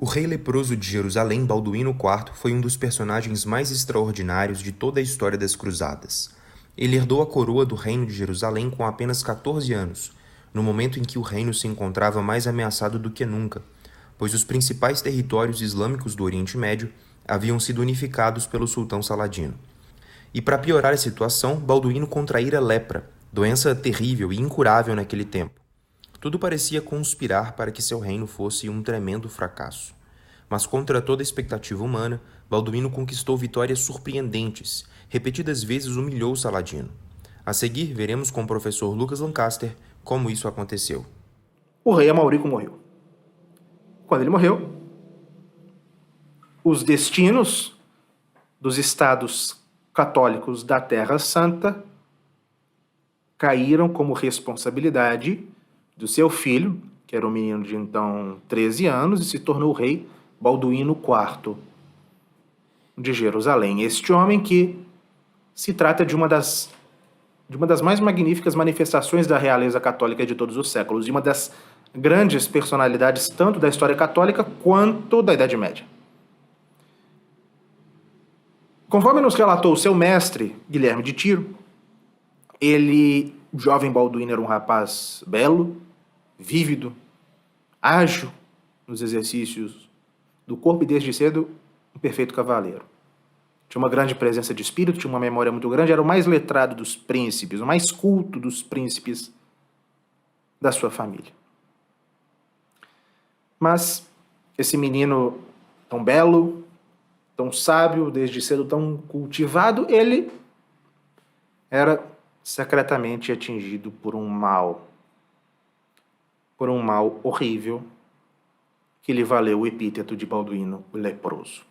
O rei leproso de Jerusalém, Balduíno IV, foi um dos personagens mais extraordinários de toda a história das Cruzadas. Ele herdou a coroa do reino de Jerusalém com apenas 14 anos, no momento em que o reino se encontrava mais ameaçado do que nunca, pois os principais territórios islâmicos do Oriente Médio haviam sido unificados pelo sultão Saladino. E para piorar a situação, Balduíno contraíra lepra, doença terrível e incurável naquele tempo. Tudo parecia conspirar para que seu reino fosse um tremendo fracasso. Mas contra toda expectativa humana, Balduíno conquistou vitórias surpreendentes, repetidas vezes humilhou Saladino. A seguir, veremos com o professor Lucas Lancaster como isso aconteceu. O rei Amaurico morreu. Quando ele morreu, os destinos dos estados católicos da Terra Santa caíram como responsabilidade do seu filho, que era um menino de então 13 anos, e se tornou o rei Balduíno IV de Jerusalém. Este homem que se trata de uma das mais magníficas manifestações da realeza católica de todos os séculos, de uma das grandes personalidades tanto da história católica quanto da Idade Média. Conforme nos relatou o seu mestre, Guilherme de Tiro, o jovem Balduíno era um rapaz belo, vívido, ágil nos exercícios do corpo e desde cedo um perfeito cavaleiro. Tinha uma grande presença de espírito, tinha uma memória muito grande, era o mais letrado dos príncipes, o mais culto dos príncipes da sua família. Mas esse menino tão belo, tão sábio, desde cedo tão cultivado, ele era secretamente atingido por um mal horrível que lhe valeu o epíteto de Balduíno o Leproso.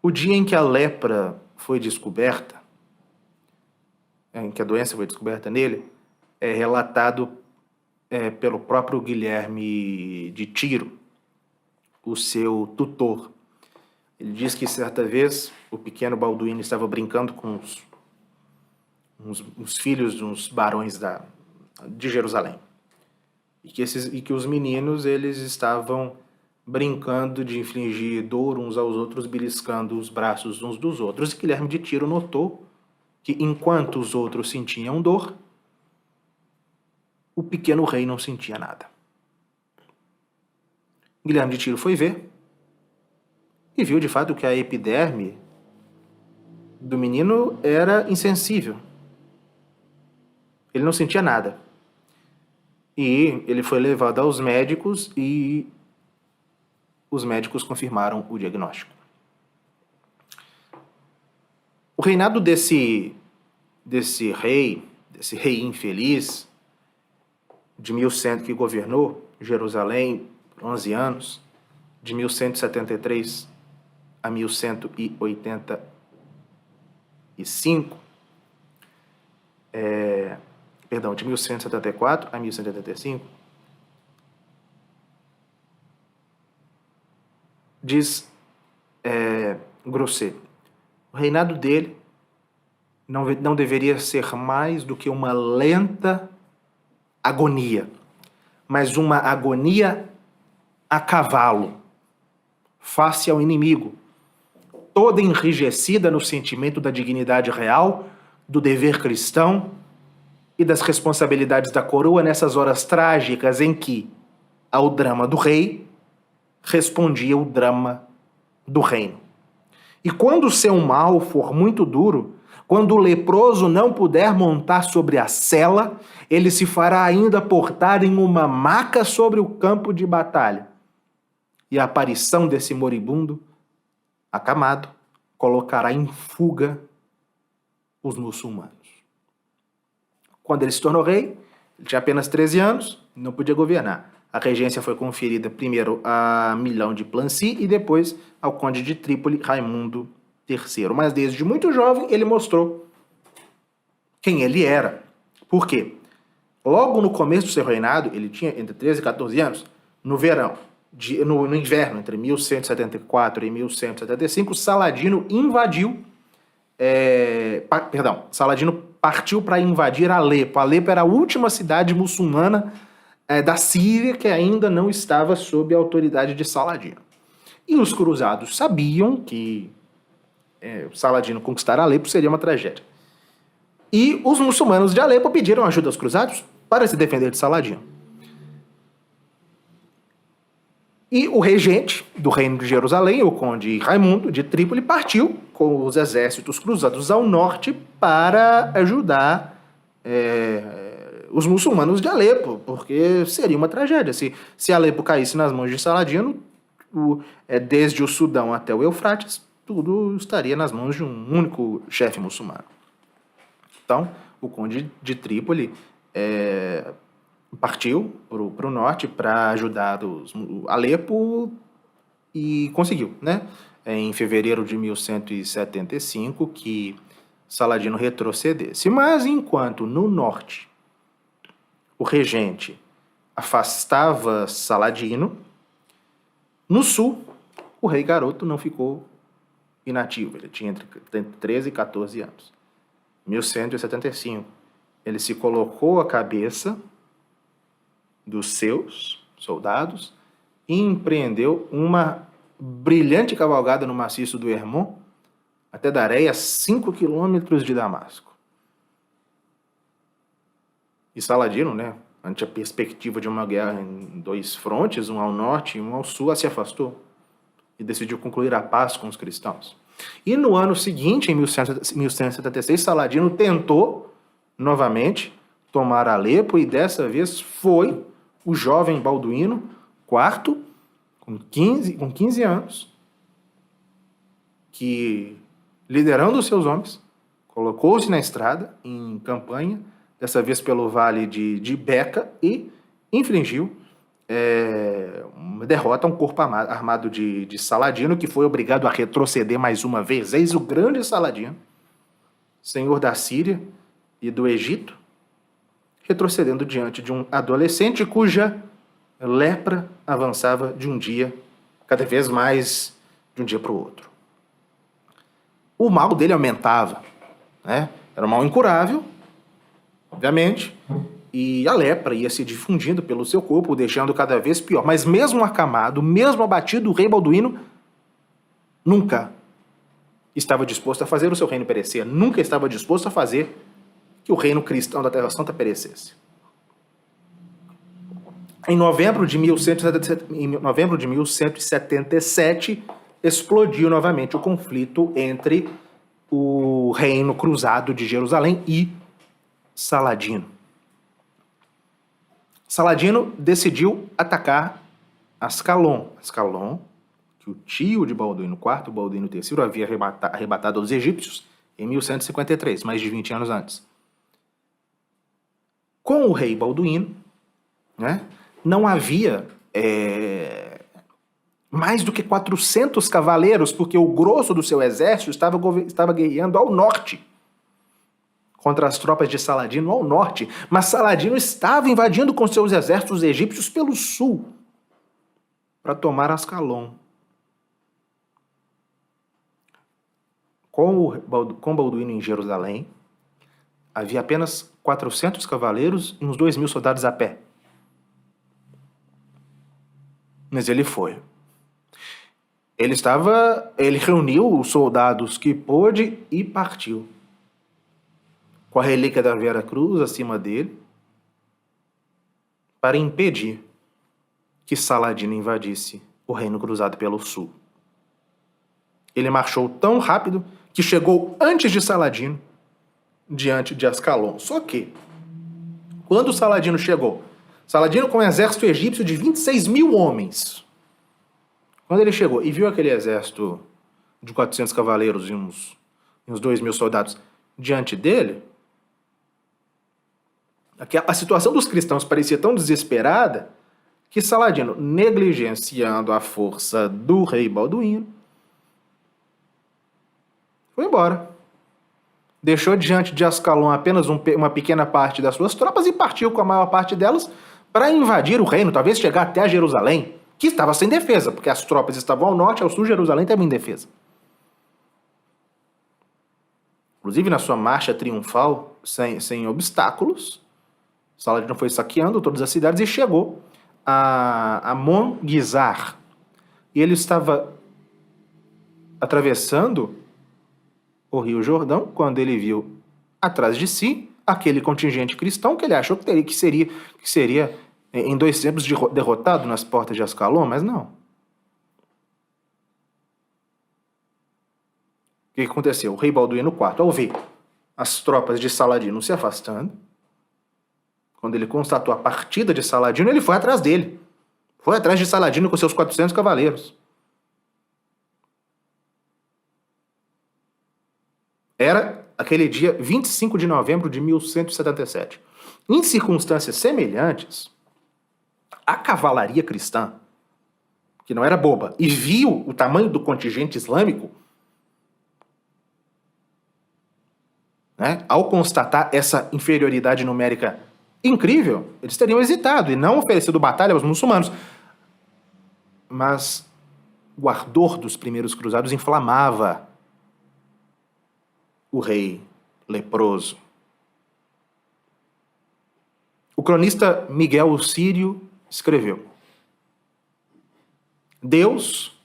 O dia em que a lepra foi descoberta, em que a doença foi descoberta nele, é relatado pelo próprio Guilherme de Tiro, o seu tutor. Ele diz que certa vez o pequeno Balduíno estava brincando com uns filhos de uns barões de Jerusalém. E que os meninos eles estavam brincando de infligir dor uns aos outros, beliscando os braços uns dos outros. E Guilherme de Tiro notou que enquanto os outros sentiam dor, o pequeno rei não sentia nada. Guilherme de Tiro foi ver e viu de fato que a epiderme do menino era insensível. Ele não sentia nada. E ele foi levado aos médicos e os médicos confirmaram o diagnóstico. O reinado desse rei infeliz, de 1100, que governou Jerusalém por 11 anos, de 1173 a 1185, de 1174 a 1185, diz Grosset, o reinado dele não deveria ser mais do que uma lenta agonia, mas uma agonia a cavalo, face ao inimigo, toda enrijecida no sentimento da dignidade real, do dever cristão e das responsabilidades da coroa nessas horas trágicas em que, ao drama do rei, respondia o drama do reino. E quando o seu mal for muito duro, quando o leproso não puder montar sobre a sela, ele se fará ainda portar em uma maca sobre o campo de batalha. E a aparição desse moribundo, acamado, colocará em fuga os muçulmanos. Quando ele se tornou rei, ele tinha apenas 13 anos, não podia governar. A regência foi conferida primeiro a Milão de Plancy e depois ao conde de Trípoli, Raimundo III. Mas desde muito jovem ele mostrou quem ele era. Por quê? Logo no começo do seu reinado, ele tinha entre 13 e 14 anos, no inverno, entre 1174 e 1175, Saladino Saladino partiu para invadir Alepo. Alepo era a última cidade muçulmana da Síria, que ainda não estava sob a autoridade de Saladino. E os cruzados sabiam que Saladino conquistar Alepo seria uma tragédia. E os muçulmanos de Alepo pediram ajuda aos cruzados para se defender de Saladino. E o regente do reino de Jerusalém, o conde Raimundo de Trípoli, partiu com os exércitos cruzados ao norte para ajudar os muçulmanos de Alepo, porque seria uma tragédia. Se Alepo caísse nas mãos de Saladino, desde o Sudão até o Eufrates, tudo estaria nas mãos de um único chefe muçulmano. Então, o conde de Trípoli partiu para o norte para ajudar Alepo e conseguiu, né? Em fevereiro de 1175, que Saladino retrocedesse. Mas, enquanto no norte o regente afastava Saladino, no sul o rei garoto não ficou inativo. Ele tinha entre 13 e 14 anos. 1175, ele se colocou à cabeça dos seus soldados e empreendeu uma brilhante cavalgada no maciço do Hermon até Dareia, 5 quilômetros de Damasco. E Saladino, né, ante a perspectiva de uma guerra em 2 frontes, um ao norte e um ao sul, se afastou e decidiu concluir a paz com os cristãos. E no ano seguinte, em 1176, Saladino tentou novamente tomar Alepo e dessa vez foi o jovem Balduíno IV, com 15 anos, que, liderando os seus homens, colocou-se na estrada, em campanha, dessa vez pelo vale de Beca, e infligiu uma derrota a um corpo armado de Saladino, que foi obrigado a retroceder mais uma vez. Eis o grande Saladino, senhor da Síria e do Egito, retrocedendo diante de um adolescente cuja lepra avançava de um dia, cada vez mais, de um dia para o outro. O mal dele aumentava, né? Era um mal incurável, obviamente, e a lepra ia se difundindo pelo seu corpo, deixando cada vez pior. Mas mesmo acamado, mesmo abatido, o rei Balduíno nunca estava disposto a fazer o seu reino perecer, nunca estava disposto a fazer que o reino cristão da Terra Santa perecesse. Em novembro de 1177, explodiu novamente o conflito entre o reino cruzado de Jerusalém e Saladino. Saladino decidiu atacar Ascalon. Ascalon, que o tio de Balduíno IV, Balduíno III, havia arrebatado aos egípcios em 1153, mais de 20 anos antes. Com o rei Balduíno, né, não havia mais do que 400 cavaleiros, porque o grosso do seu exército estava guerreando ao norte, contra as tropas de Saladino ao norte, mas Saladino estava invadindo com seus exércitos egípcios pelo sul para tomar Ascalon. Com Balduíno em Jerusalém, havia apenas 400 cavaleiros e uns 2.000 soldados a pé. Mas ele foi. Ele reuniu os soldados que pôde e partiu, com a relíquia da Vera Cruz acima dele, para impedir que Saladino invadisse o reino cruzado pelo sul. Ele marchou tão rápido que chegou antes de Saladino diante de Ascalon. Só que, quando Saladino chegou, Saladino com um exército egípcio de 26.000 homens, quando ele chegou e viu aquele exército de 400 cavaleiros e uns 2.000 soldados diante dele, a situação dos cristãos parecia tão desesperada que Saladino, negligenciando a força do rei Balduíno, foi embora. Deixou diante de Ascalon apenas uma pequena parte das suas tropas e partiu com a maior parte delas para invadir o reino, talvez chegar até a Jerusalém, que estava sem defesa, porque as tropas estavam ao norte, ao sul, Jerusalém estava em defesa. Inclusive, na sua marcha triunfal, sem obstáculos, Saladino foi saqueando todas as cidades e chegou a Monguizar. E ele estava atravessando o Rio Jordão quando ele viu atrás de si aquele contingente cristão que ele achou que seria em 2 tempos derrotado nas portas de Ascalon, mas não. O que aconteceu? O rei Balduíno IV, ao ver as tropas de Saladino se afastando, quando ele constatou a partida de Saladino, ele foi atrás dele. Foi atrás de Saladino com seus 400 cavaleiros. Era aquele dia 25 de novembro de 1177. Em circunstâncias semelhantes, a cavalaria cristã, que não era boba, e viu o tamanho do contingente islâmico, né, ao constatar essa inferioridade numérica incrível, eles teriam hesitado e não oferecido batalha aos muçulmanos. Mas o ardor dos primeiros cruzados inflamava o rei leproso. O cronista Miguel o Sírio escreveu: Deus,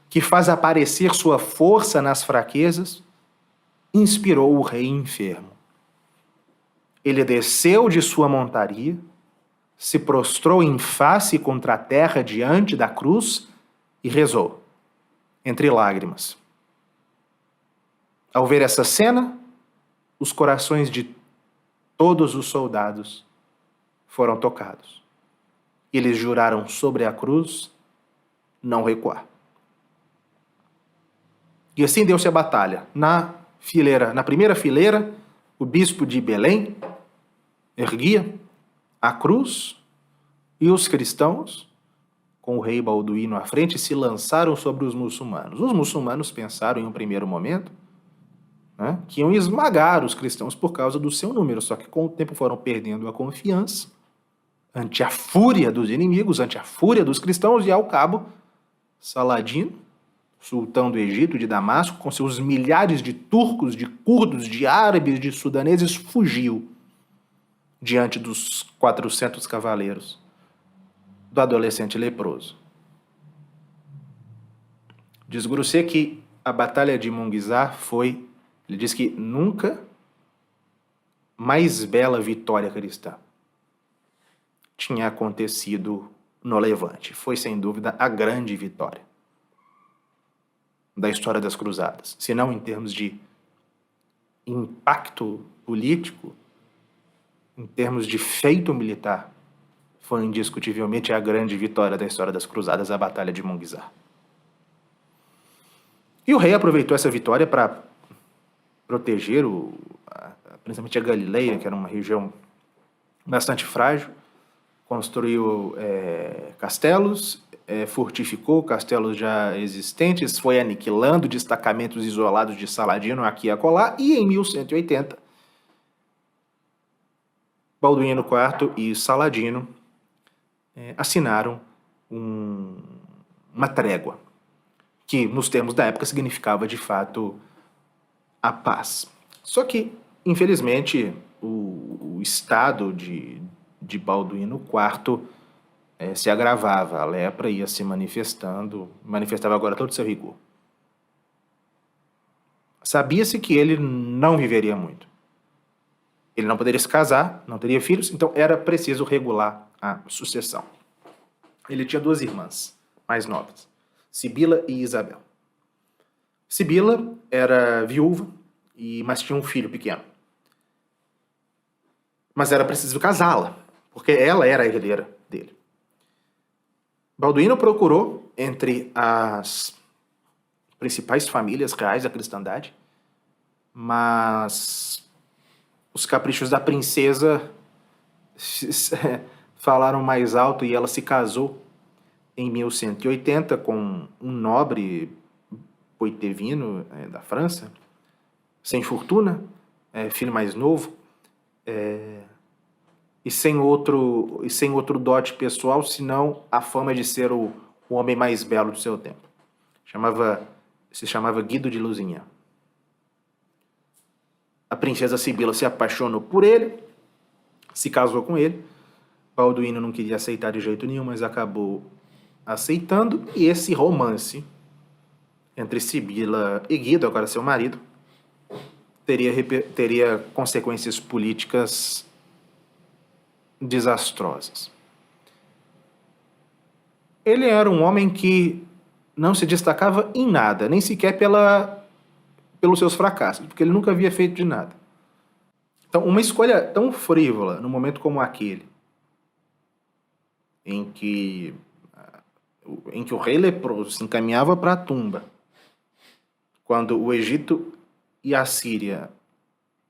que faz aparecer sua força nas fraquezas, inspirou o rei enfermo. Ele desceu de sua montaria, se prostrou em face contra a terra diante da cruz e rezou, entre lágrimas. Ao ver essa cena, os corações de todos os soldados foram tocados. Eles juraram sobre a cruz não recuar. E assim deu-se a batalha. Na primeira fileira, o bispo de Belém erguia a cruz e os cristãos, com o rei Balduíno à frente, se lançaram sobre os muçulmanos. Os muçulmanos pensaram em um primeiro momento, né, que iam esmagar os cristãos por causa do seu número, só que com o tempo foram perdendo a confiança ante a fúria dos inimigos, ante a fúria dos cristãos, e ao cabo, Saladino, sultão do Egito, de Damasco, com seus milhares de turcos, de curdos, de árabes, de sudaneses, fugiu diante dos 400 cavaleiros do adolescente leproso. Diz Grosset que a batalha de Monguizar foi, ele diz que nunca mais bela vitória cristã tinha acontecido no Levante. Foi, sem dúvida, a grande vitória da história das cruzadas, se não em termos de impacto político, em termos de feito militar, foi indiscutivelmente a grande vitória da história das cruzadas, a Batalha de Monguizar. E o rei aproveitou essa vitória para proteger principalmente a Galileia, que era uma região bastante frágil, construiu castelos, fortificou castelos já existentes, foi aniquilando destacamentos isolados de Saladino aqui e acolá, e em 1180, Balduíno IV e Saladino assinaram uma trégua, que nos termos da época significava de fato a paz. Só que, infelizmente, o estado de Balduíno IV se agravava, a lepra ia se manifestava agora todo o seu rigor. Sabia-se que ele não viveria muito. Ele não poderia se casar, não teria filhos, então era preciso regular a sucessão. Ele tinha 2 irmãs mais novas, Sibila e Isabel. Sibila era viúva, mas tinha um filho pequeno. Mas era preciso casá-la, porque ela era a herdeira dele. Balduíno procurou, entre as principais famílias reais da cristandade, mas os caprichos da princesa falaram mais alto e ela se casou em 1180 com um nobre poitevino da França, sem fortuna, filho mais novo, e sem outro dote pessoal, senão a fama de ser o homem mais belo do seu tempo. Se chamava Guido de Lusignan. A princesa Sibila se apaixonou por ele se casou com ele. Balduíno não queria aceitar de jeito nenhum, mas acabou aceitando, e esse romance entre Sibila e Guido, agora seu marido, teria consequências políticas desastrosas. Ele era um homem que não se destacava em nada, nem sequer pelos seus fracassos, porque ele nunca havia feito de nada. Então, uma escolha tão frívola, num momento como aquele, em que o rei leproso se encaminhava para a tumba, quando o Egito e a Síria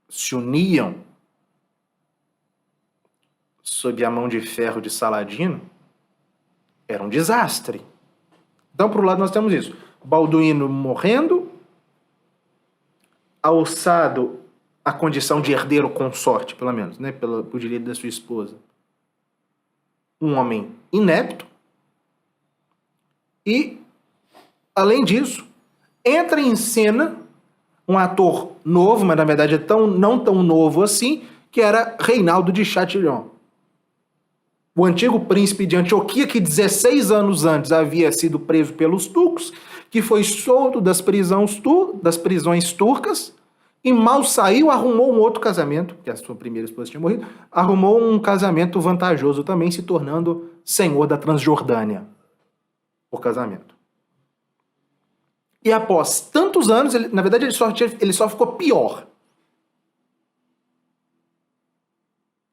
se uniam sob a mão de ferro de Saladino, era um desastre. Então, por um lado, nós temos isso. Balduíno morrendo, alçado à condição de herdeiro consorte, pelo menos, né, por direito da sua esposa. Um homem inepto. E, além disso, entra em cena um ator novo, mas na verdade não tão novo assim, que era Reinaldo de Chatillon. O antigo príncipe de Antioquia, que 16 anos antes havia sido preso pelos turcos, que foi solto das prisões turcas, e mal saiu, arrumou um outro casamento, que a sua primeira esposa tinha morrido, arrumou um casamento vantajoso também, se tornando senhor da Transjordânia por casamento. E após tantos anos, na verdade ele só ficou pior.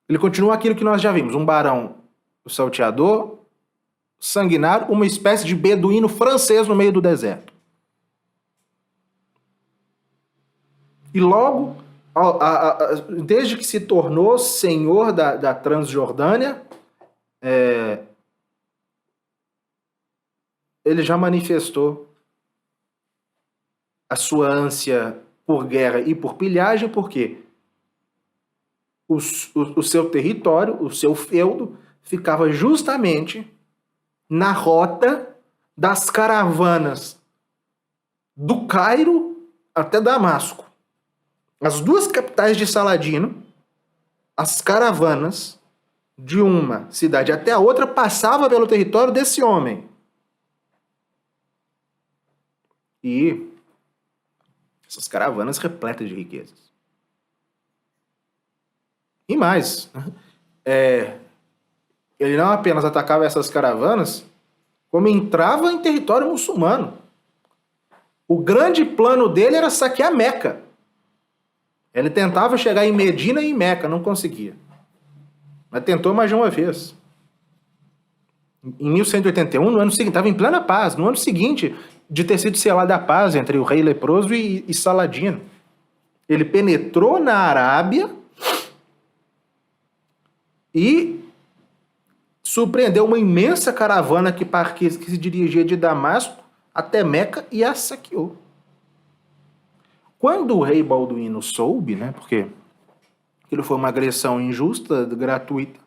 Ele continua aquilo que nós já vimos, um barão salteador, sanguinário, uma espécie de beduíno francês no meio do deserto. E logo, desde que se tornou senhor da Transjordânia, ele já manifestou a sua ânsia por guerra e por pilhagem, porque o seu território, o seu feudo, ficava justamente na rota das caravanas do Cairo até Damasco. As duas capitais de Saladino, as caravanas de uma cidade até a outra passavam pelo território desse homem. E essas caravanas repletas de riquezas. E mais, ele não apenas atacava essas caravanas, como entrava em território muçulmano. O grande plano dele era saquear Meca. Ele tentava chegar em Medina e em Meca, não conseguia. Mas tentou mais de uma vez. Em 1181, no ano seguinte, estava em plena paz. No ano seguinte de ter sido selada a paz entre o rei leproso e Saladino, ele penetrou na Arábia e surpreendeu uma imensa caravana que se dirigia de Damasco até Meca e a saqueou. Quando o rei Balduíno soube, né, porque aquilo foi uma agressão injusta, gratuita,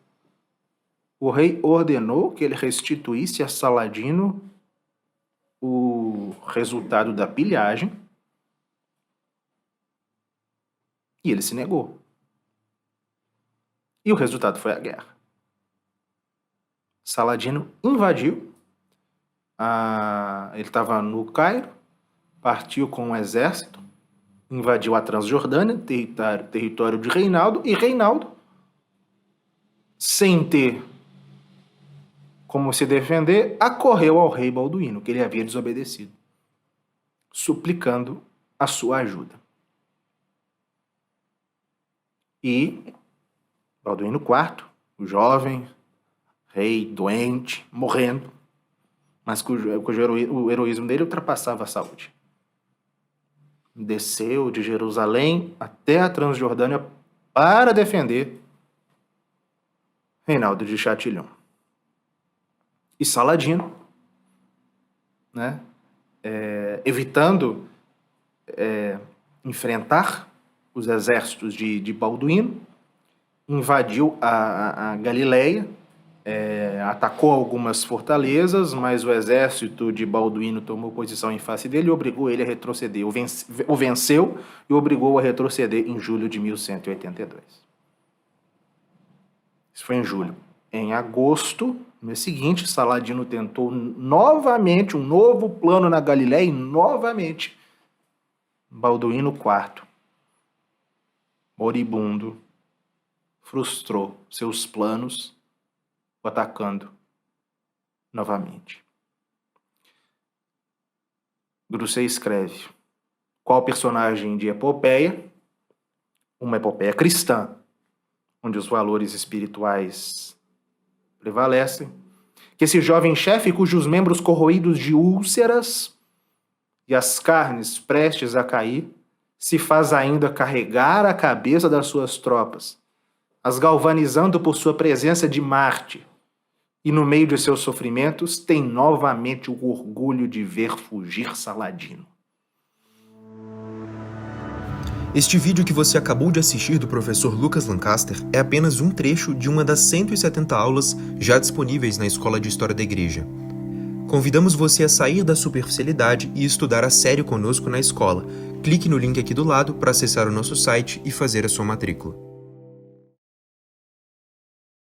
o rei ordenou que ele restituísse a Saladino o resultado da pilhagem, e ele se negou. E o resultado foi a guerra. Saladino invadiu, ele estava no Cairo, partiu com um exército, invadiu a Transjordânia, território de Reinaldo, e Reinaldo, sem ter como se defender, acorreu ao rei Balduíno, que ele havia desobedecido, suplicando a sua ajuda. E Balduíno IV, o jovem rei doente, morrendo, mas o heroísmo dele ultrapassava a saúde, desceu de Jerusalém até a Transjordânia para defender Reinaldo de Chatillon. E Saladino, né, evitando enfrentar os exércitos de Balduíno, invadiu a Galileia, atacou algumas fortalezas, mas o exército de Balduíno tomou posição em face dele e obrigou ele a retroceder. O venceu e obrigou a retroceder em julho de 1182. Isso foi em julho. Em agosto, no mês seguinte, Saladino tentou novamente um novo plano na Galiléia e novamente Balduíno IV, moribundo, frustrou seus planos, o atacando novamente. Grousset escreve: qual personagem de epopeia? Uma epopeia cristã, onde os valores espirituais prevalecem, que esse jovem chefe, cujos membros corroídos de úlceras e as carnes prestes a cair, se faz ainda carregar a cabeça das suas tropas, as galvanizando por sua presença de Marte, e no meio de seus sofrimentos tem novamente o orgulho de ver fugir Saladino. Este vídeo que você acabou de assistir do professor Lucas Lancaster é apenas um trecho de uma das 170 aulas já disponíveis na Escola de História da Igreja. Convidamos você a sair da superficialidade e estudar a sério conosco na escola. Clique no link aqui do lado para acessar o nosso site e fazer a sua matrícula.